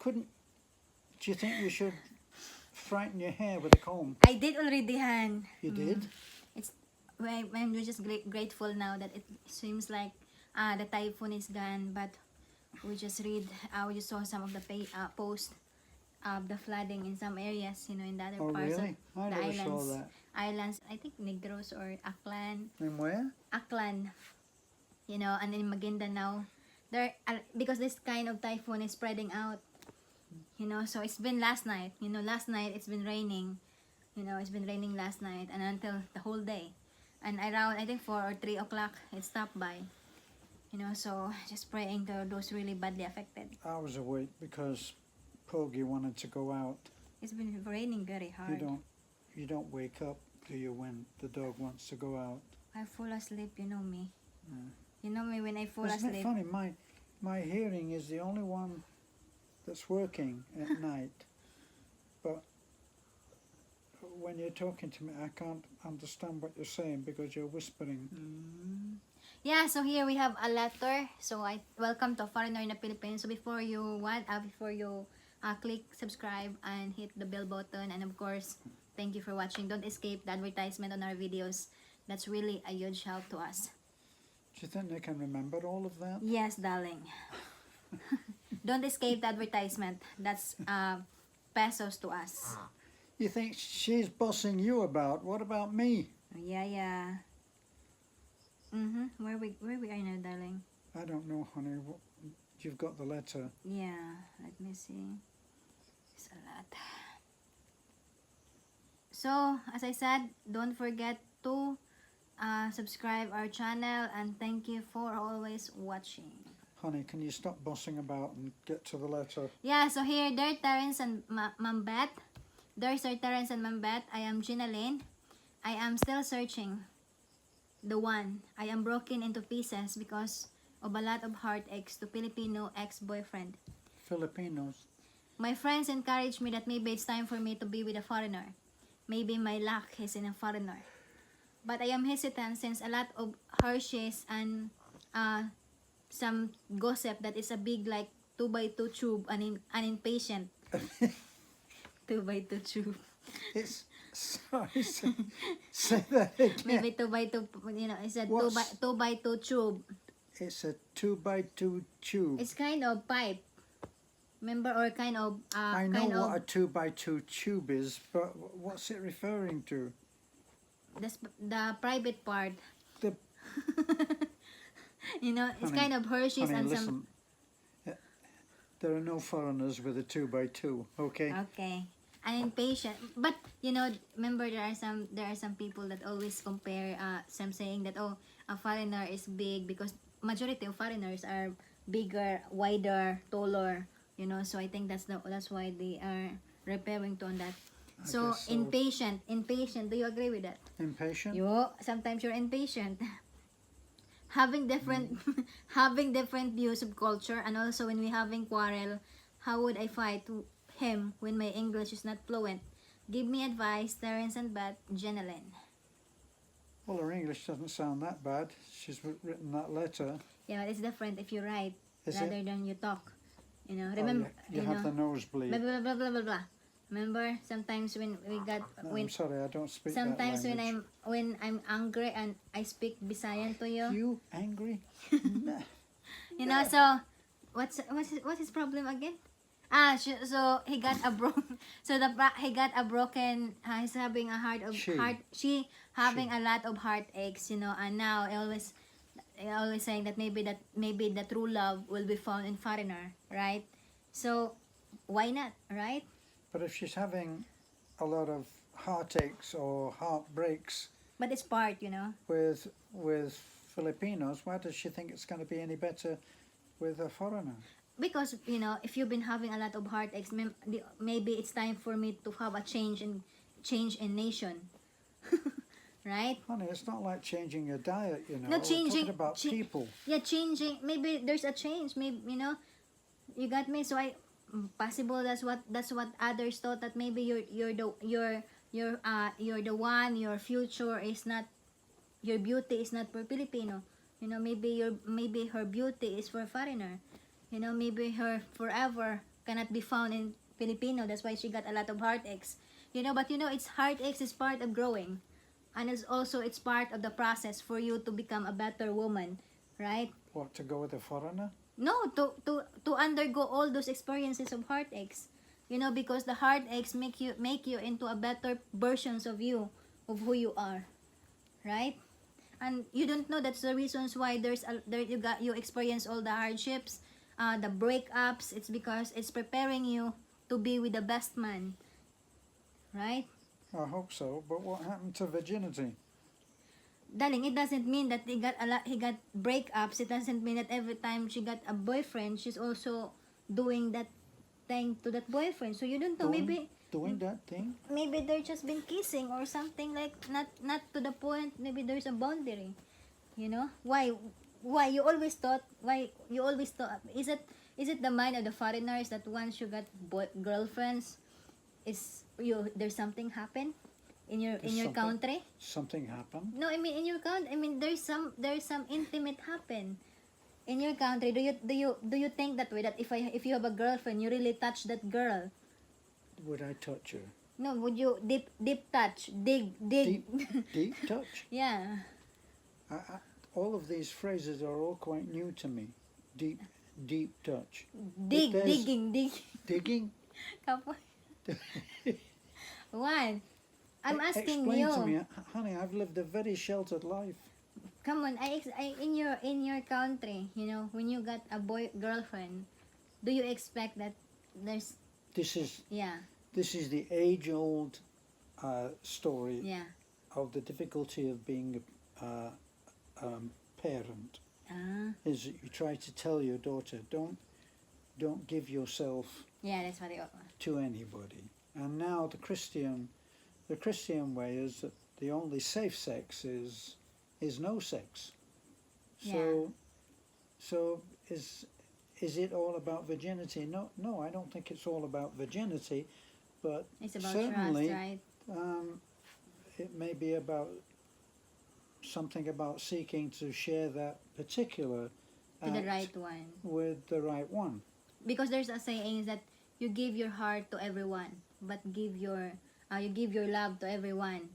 couldn't. Do you think you should frighten your hair with a comb? I did already, Han. You did? It's I'm just grateful now that it seems like the typhoon is gone, but we just saw some of the post of the flooding in some areas, in the other Oh, parts really? of I the never islands. saw that. Islands, I think Negros or Aklan. And where? Aklan, and in Maguindanao. There, because this kind of typhoon is spreading out, so it's been last night. Last night it's been raining. It's been raining last night and until the whole day. And around, I think 4 or 3 o'clock, it stopped by. So just praying to those really badly affected. I was awake because Pogie wanted to go out. It's been raining very hard. You don't wake up, do you, when the dog wants to go out? I fall asleep, you know me. Yeah. You know me when I fall Isn't asleep. it funny? My hearing is the only one that's working at night. But when you're talking to me, I can't understand what you're saying because you're whispering. Yeah, so here we have a letter. So I welcome to Foreigner in the Philippines. So before you click subscribe and hit the bell button, and of course, thank you for watching. Don't escape the advertisement on our videos. That's really a huge help to us. Do you think they can remember all of that? Yes, darling. Don't escape the advertisement. That's pesos to us. You think she's bossing you about? What about me? Yeah. Where we are now, darling? I don't know, honey. You've got the letter. Yeah, let me see. It's a lot. So, as I said, don't forget to subscribe our channel, and thank you for always watching. Honey, can you stop bossing about and get to the letter? Yeah, so here, there Terence and Mambet. There's our Terence and Mambet. I am Gina Lane. I am still searching the one. I am broken into pieces because of a lot of heartaches to Filipino ex-boyfriend. Filipinos. My friends encourage me that maybe it's time for me to be with a foreigner. Maybe my luck is in a foreigner. But I am hesitant since a lot of Hershey's and some gossip that is a big like 2x2 tube, an impatient. 2x2 tube. It's sorry. Say that again. Maybe 2x2. It's a 2x2 tube. It's a 2x2 tube. It's kind of pipe. Remember, or kind of. I know what a 2x2 tube is, but what's it referring to? The private part. The it's kind of Hershey's and listen, some. There are no foreigners with a 2x2, okay? Okay. An impatient, but remember there are some people that always compare some saying that a foreigner is big because majority of foreigners are bigger, wider, taller, so I think that's why they are referring to on that. So impatient, do you agree with that? Impatient? Sometimes you're impatient. Having different having different views of culture, and also when we having quarrel, how would I fight him when my English is not fluent? Give me advice, Terence and Beth, Jenelyn. Well, her English doesn't sound that bad. She's written that letter. Yeah, it's different if you write rather than you talk. Remember, you have the nosebleed. Blah blah blah blah blah blah. Remember, sometimes when we got I'm sorry, I don't speak sometimes that language. when I'm angry and I speak Bisayan to you. You angry? So what's his problem again? So he got a he got a broken. He's having a She having a lot of heartaches, and now I always saying that maybe the true love will be found in foreigner, right? So why not, right? But if she's having a lot of heartaches or heartbreaks, but it's part, with Filipinos, why does she think it's going to be any better with a foreigner? Because if you've been having a lot of heartaches, maybe it's time for me to have a change in nation. Right? Honey, it's not like changing your diet, Not changing. We're talking about people. Yeah, changing. Maybe there's a change. Maybe you got me. So possible that's what others thought, that maybe you're the one. Your future is not. Your beauty is not for Filipino. Maybe her beauty is for foreigner. Maybe her forever cannot be found in Filipino. That's why she got a lot of heartaches. But it's heartaches is part of growing. And it's part of the process for you to become a better woman, right? What, to go with a foreigner? No, to undergo all those experiences of heartaches. Because the heartaches make you into a better versions of you, of who you are, right? And you don't know that's the reasons why you experience all the hardships, the breakups. It's because it's preparing you to be with the best man, right? I hope so, but what happened to virginity? Darling, it doesn't mean that he got breakups. It doesn't mean that every time she got a boyfriend, she's also doing that thing to that boyfriend. So you don't know, Doing that thing? maybe they're just been kissing or something, like not to the point. Maybe there's a boundary. Why you always thought is it the mind of the foreigners that once you got girlfriends, there's something happen in your country? Something happened? No, I mean in your country. I mean there's some intimate happen in your country. Do you think that way, that if you have a girlfriend, you really touch that girl? Would I touch her? No, would you deep touch, dig? Deep touch? Yeah. All of these phrases are all quite new to me. Deep touch. Digging. Digging? Kapoy. What? I'm asking Explain you. to me, honey. I've lived a very sheltered life. Come on, in your country, when you got a girlfriend, do you expect that there's This is the age-old story of the difficulty of being a parent. Is that you try to tell your daughter, don't give yourself that's what to anybody. And now the Christian way is that the only safe sex is no sex. So is it all about virginity? No, I don't think it's all about virginity, but it's about certainly trust, right? It may be about something about seeking to share that particular To the act right one. with the right one. Because there's a saying that you give your heart to everyone, but you give your love to everyone,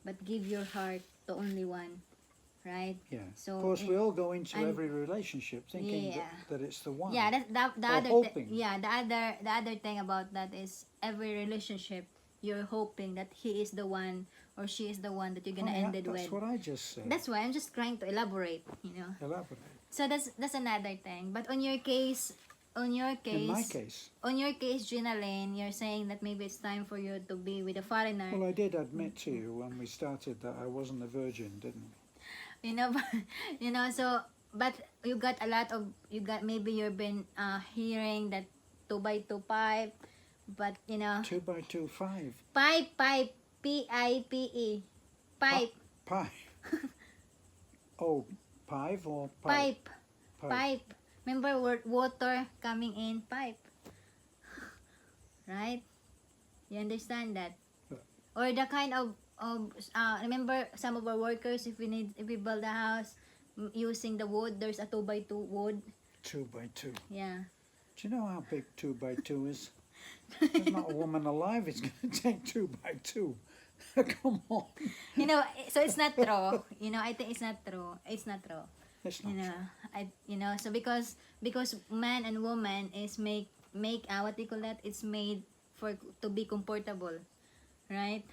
but give your heart to only one, right? Yeah. So of course, we all go into every relationship thinking that it's the one. Yeah, the or other hoping. the other thing about that is every relationship you're hoping that he is the one or she is the one that you're gonna end it with. That's what I just said. That's why I'm just trying to elaborate, Elaborate. So that's another thing. But on your case, In my case. on your case, Gina Lane, you're saying that maybe it's time for you to be with a foreigner. Well, I did admit to you when we started that I wasn't a virgin, didn't I? So but maybe you've been hearing that 2x2 pipe, but 2x2 5. pipe P-I-P-E pipe. Pie. Oh, pipe or Pipe. Remember water coming in pipe, right? You understand that? Or the kind of remember some of our workers, if we build a house using the wood, there's a 2x2 wood. 2x2. Yeah. Do you know how big 2x2 is? There's not a woman alive who's going to take 2x2. Come on. So it's not true. I think it's not true. It's not true. It's not true. So because man and woman is make what do you call that? It's made to be comfortable, right?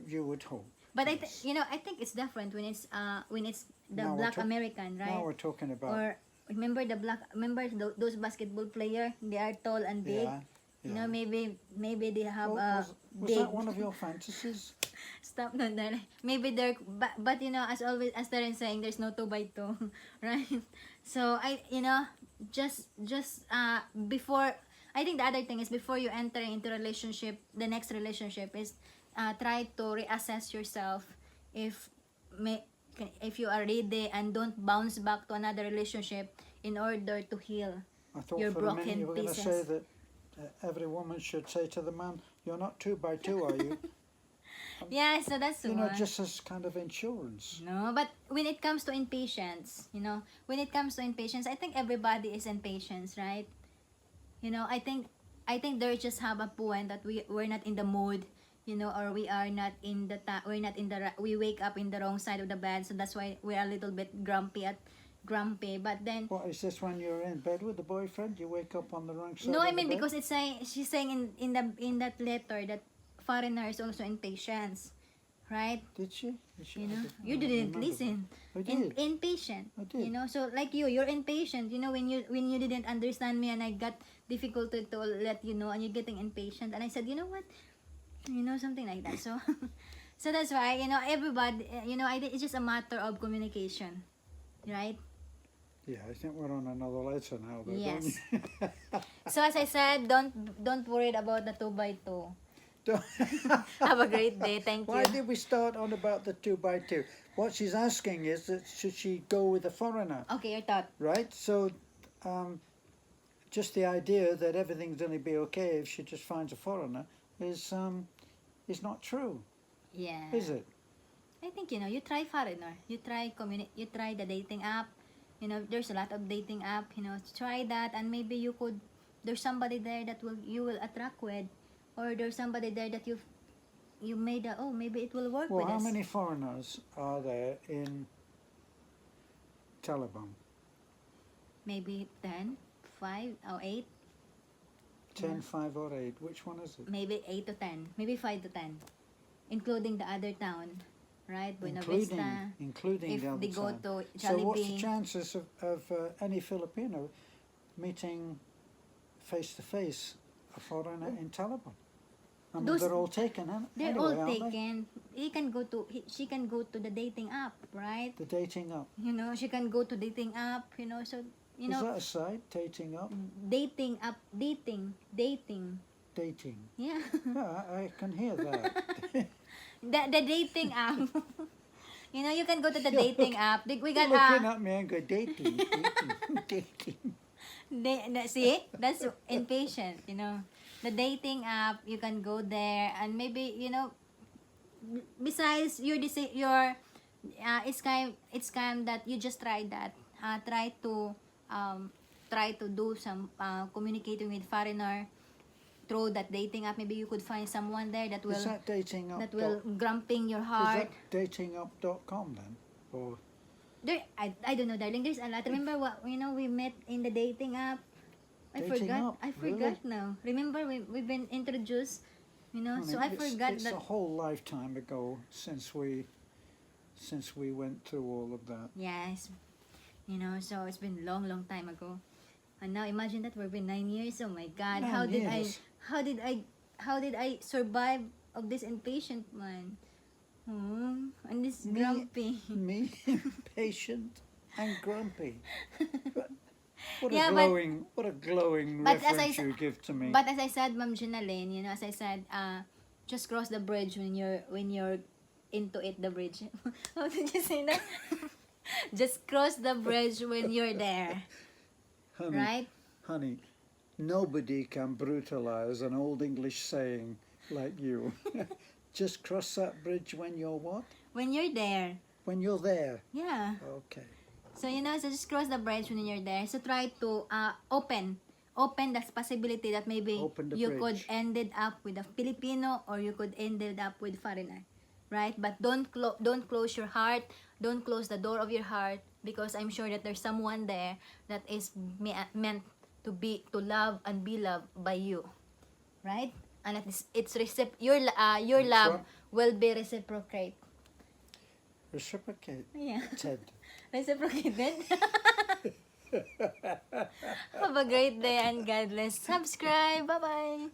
You would hope. But yes. I think it's different when it's the Now black American, right? Now we're talking about. Or remember those basketball player? They are tall and big. Yeah. Maybe they have was big. that one of your fantasies? Stop no, maybe they're but as always, as Darren saying, there's no 2x2, right? So just before, I think the other thing is before you enter into relationship, the next relationship is try to reassess yourself if you are ready, and don't bounce back to another relationship in order to heal I thought your for a minute broken you were going to pieces. say that every woman should say to the man, "You're not 2x2, are you?" Yeah, so that's one. Just as kind of insurance. No, but when it comes to impatience, I think everybody is impatient, right? I think I think they just have a point that we're not in the mood, you know, or we are not in the we're not in the we wake up in the wrong side of the bed, so that's why we're a little bit grumpy. But then What is this when you're in bed with the boyfriend? You wake up on the wrong side no, of I the mean bed? because it's saying she's saying in that letter that foreigner is also impatient, right? Did she? You know, I you don't didn't remember listen. that. I did. Impatient. I did. You know, so like you're impatient. You know, when you didn't understand me and I got difficulty to let you know, and you're getting impatient. And I said, you know what, you know, something like that. So, so that's why, you know, everybody, you know, it's just a matter of communication, right? Yeah, I think we're on another letter now, though, Yes. don't you? So as I said, don't worry about the 2x2. Don't- Have a great day. Thank Why you. did we start on about the 2x2? What she's asking is that should she go with a foreigner, Okay, your thought. right? So, just the idea that everything's going to be okay if she just finds a foreigner is not true, Yeah. is it? I think, you know, you try foreigner. You try you try the dating app. You know, there's a lot of dating app, you know, try that and maybe you could there's somebody there that you will attract with, or there's somebody there that you made a, oh, maybe it will work Well, with how us. many foreigners are there in Taliban? Maybe 10, 5 or 8, 10, Yeah. 5 or 8? Which one is it? maybe 8 to 10, maybe 5 to 10, including the other town, right? Buena Vista. Including If the other they go side. to So what's the Jollibee, chances of any Filipino meeting face to face a foreigner in Taliban? I mean, Those- they're all taken, aren't they're anyway, all aren't they? taken. She can go to the dating app, right? The dating up. You know, she can go to dating app, you know, so, you Is know, that a site? Dating up? dating app, dating. Dating. Yeah. Yeah, I can hear that. the dating app. You know, you can go to the You're dating app. We You're got looking at me and go, dating, dating. see, that's impatient, you know. The dating app, you can go there and maybe, you know, besides it's kind that you just try that. Try to do some communicating with foreigner through that dating app. Maybe you could find someone there that will Is that dating up? that will grumping your Is heart. that datingup.com then? Or I don't know, darling. There's a lot. Remember what, you know, we met in the dating app. Dating app, I really? forgot now. Remember we've been introduced, you know. I So mean, I forgot it's that. a whole lifetime ago since we went through all of that. Yes, you know. So it's been long time ago, and now imagine that we've been 9 years. Oh my God! 9 years. How did I survive of this impatient man? And this Me- grumpy. Me, impatient and grumpy. But what Yeah, a but- glowing but as I reference you give to me. But as I said, Ma'am Ginaline, you know, as I said, just cross the bridge when you're into it. The bridge. How did you say that? Just cross the bridge when you're there, honey, right? honey, nobody can brutalize an old English saying like you. Just cross that bridge when you're what? When you're there, When you're there. yeah. Okay. So you know, so just cross the bridge when you're there. So try to open the possibility that maybe Open the you could bridge. ended up with a Filipino or you could ended up with foreigner, right? But don't close your heart, don't close the door of your heart, because I'm sure that there's someone there that is meant to love and be loved by you, right? And your That's love right. will be reciprocate. Reciprocate. Yeah. Ted. Reciprocated. Have a great day and God bless. Subscribe. Bye-bye.